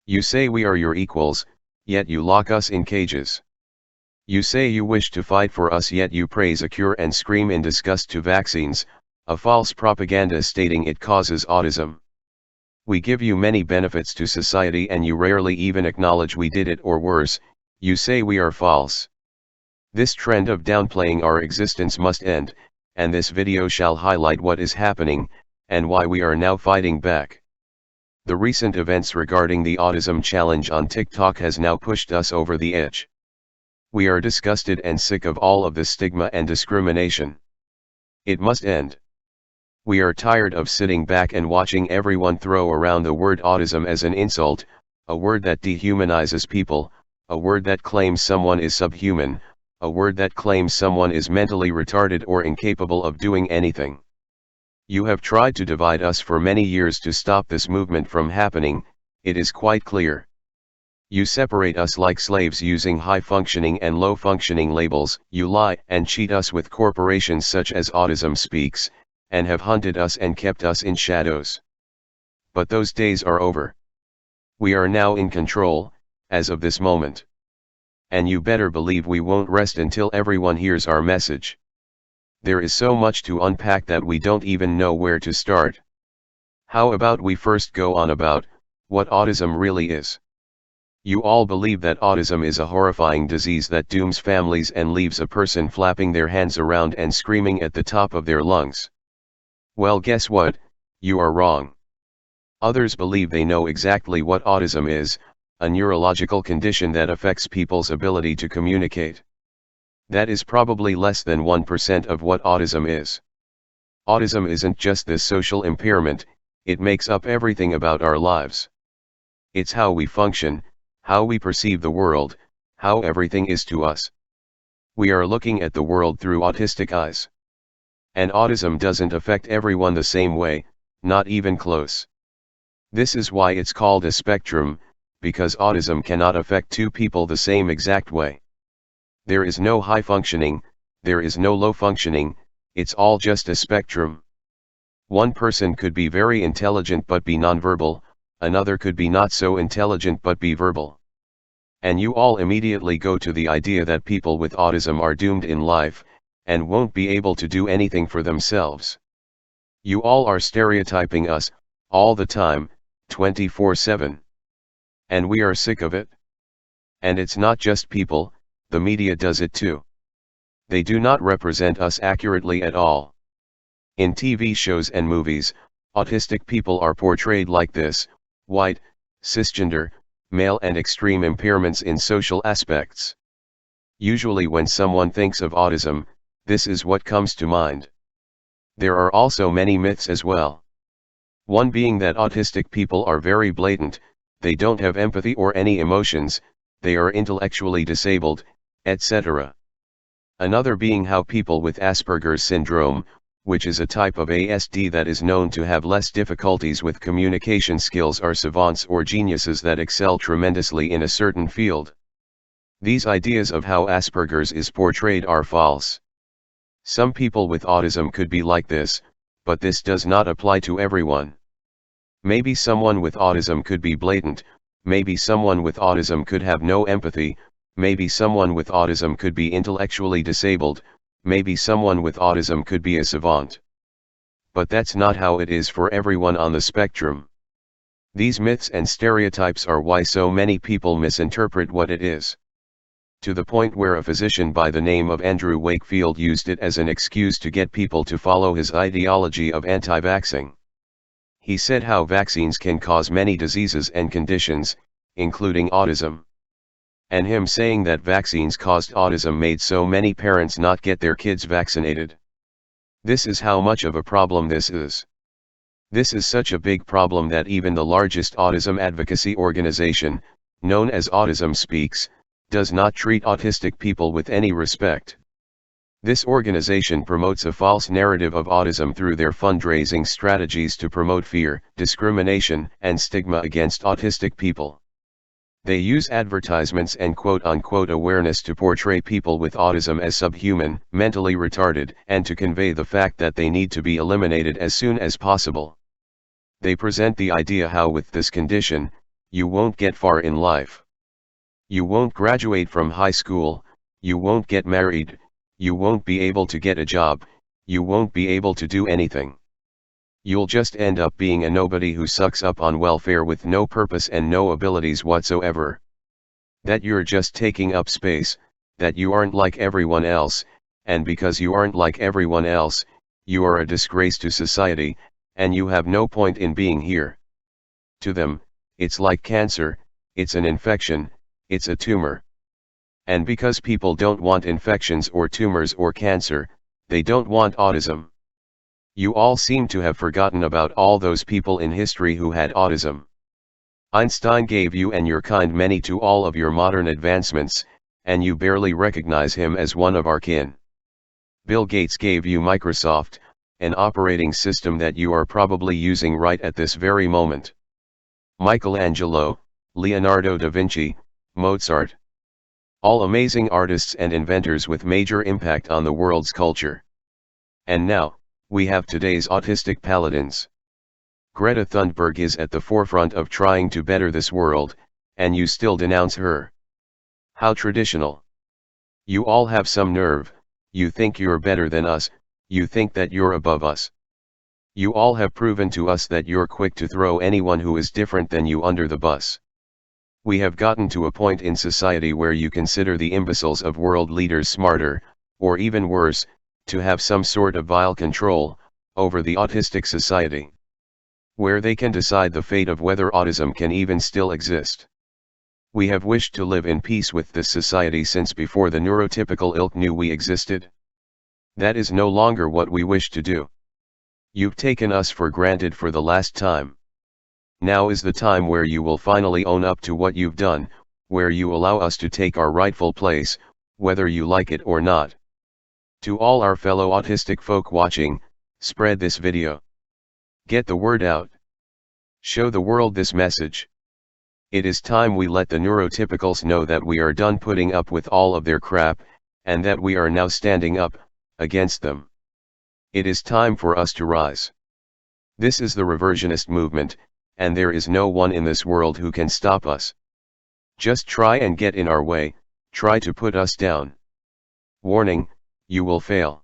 You say we are your equals, yet you lock us in cages. You say you wish to fight for us, yet you praise a cure and scream in disgust to vaccines, a false propaganda stating it causes autism. We give you many benefits to society and you rarely even acknowledge we did it, or worse, you say we are false. This trend of downplaying our existence must end, and this video shall highlight what is happening, and why we are now fighting back. The recent events regarding the autism challenge on TikTok has now pushed us over the edge. We are disgusted and sick of all of the stigma and discrimination. It must end. We are tired of sitting back and watching everyone throw around the word autism as an insult, a word that dehumanizes people, a word that claims someone is subhuman, a word that claims someone is mentally retarded or incapable of doing anything. You have tried to divide us for many years to stop this movement from happening, it is quite clear. You separate us like slaves using high-functioning and low-functioning labels, you lie and cheat us with corporations such as Autism Speaks, and have hunted us and kept us in shadows. But those days are over. We are now in control, as of this moment. And you better believe we won't rest until everyone hears our message. There is so much to unpack that we don't even know where to start. How about we first go on about what autism really is? You all believe that autism is a horrifying disease that dooms families and leaves a person flapping their hands around and screaming at the top of their lungs. Well, guess what? You are wrong. Others believe they know exactly what autism is, a neurological condition that affects people's ability to communicate. That is probably less than 1% of what autism is. Autism isn't just this social impairment, it makes up everything about our lives. It's how we function, how we perceive the world, how everything is to us. We are looking at the world through autistic eyes. And autism doesn't affect everyone the same way, not even close. This is why it's called a spectrum, because autism cannot affect two people the same exact way. There is no high functioning, there is no low functioning, it's all just a spectrum. One person could be very intelligent but be nonverbal, another could be not so intelligent but be verbal. And you all immediately go to the idea that people with autism are doomed in life, and won't be able to do anything for themselves. You all are stereotyping us, all the time, 24/7. And we are sick of it. And it's not just people, the media does it too. They do not represent us accurately at all. In TV shows and movies, autistic people are portrayed like this: white, cisgender, male, and extreme impairments in social aspects. Usually when someone thinks of autism, this is what comes to mind. There are also many myths as well. One being that autistic people are very blatant, they don't have empathy or any emotions, they are intellectually disabled, etc. Another being how people with Asperger's syndrome, which is a type of ASD that is known to have less difficulties with communication skills, are savants or geniuses that excel tremendously in a certain field. These ideas of how Asperger's is portrayed are false. Some people with autism could be like this, but this does not apply to everyone. Maybe someone with autism could be blatant, maybe someone with autism could have no empathy, maybe someone with autism could be intellectually disabled, maybe someone with autism could be a savant. But that's not how it is for everyone on the spectrum. These myths and stereotypes are why so many people misinterpret what it is. To the point where a physician by the name of Andrew Wakefield used it as an excuse to get people to follow his ideology of anti-vaxxing. He said how vaccines can cause many diseases and conditions, including autism. And him saying that vaccines caused autism made so many parents not get their kids vaccinated. This is how much of a problem this is. This is such a big problem that even the largest autism advocacy organization, known as Autism Speaks, does not treat autistic people with any respect. This organization promotes a false narrative of autism through their fundraising strategies to promote fear, discrimination, and stigma against autistic people. They use advertisements and quote-unquote awareness to portray people with autism as subhuman, mentally retarded, and to convey the fact that they need to be eliminated as soon as possible. They present the idea how with this condition, you won't get far in life. You won't graduate from high school, you won't get married, you won't be able to get a job, you won't be able to do anything. You'll just end up being a nobody who sucks up on welfare with no purpose and no abilities whatsoever. That you're just taking up space, that you aren't like everyone else, and because you aren't like everyone else, you are a disgrace to society, and you have no point in being here. To them, it's like cancer, it's an infection, it's a tumor. And because people don't want infections or tumors or cancer, they don't want autism. You all seem to have forgotten about all those people in history who had autism. Einstein gave you and your kind many to all of your modern advancements, and you barely recognize him as one of our kin. Bill Gates gave you Microsoft, an operating system that you are probably using right at this very moment. Michelangelo, Leonardo da Vinci, Mozart. All amazing artists and inventors with major impact on the world's culture. And now, we have today's autistic paladins. Greta Thunberg is at the forefront of trying to better this world, and you still denounce her. How traditional. You all have some nerve, you think you're better than us, you think that you're above us. You all have proven to us that you're quick to throw anyone who is different than you under the bus. We have gotten to a point in society where you consider the imbeciles of world leaders smarter, or even worse, to have some sort of vile control over the autistic society, where they can decide the fate of whether autism can even still exist. We have wished to live in peace with this society since before the neurotypical ilk knew we existed. That is no longer what we wish to do. You've taken us for granted for the last time. Now is the time where you will finally own up to what you've done, where you allow us to take our rightful place, whether you like it or not. To all our fellow autistic folk watching, spread this video. Get the word out. Show the world this message. It is time we let the neurotypicals know that we are done putting up with all of their crap, and that we are now standing up against them. It is time for us to rise. This is the Reversionist Movement, and there is no one in this world who can stop us. Just try and get in our way, try to put us down. Warning, you will fail.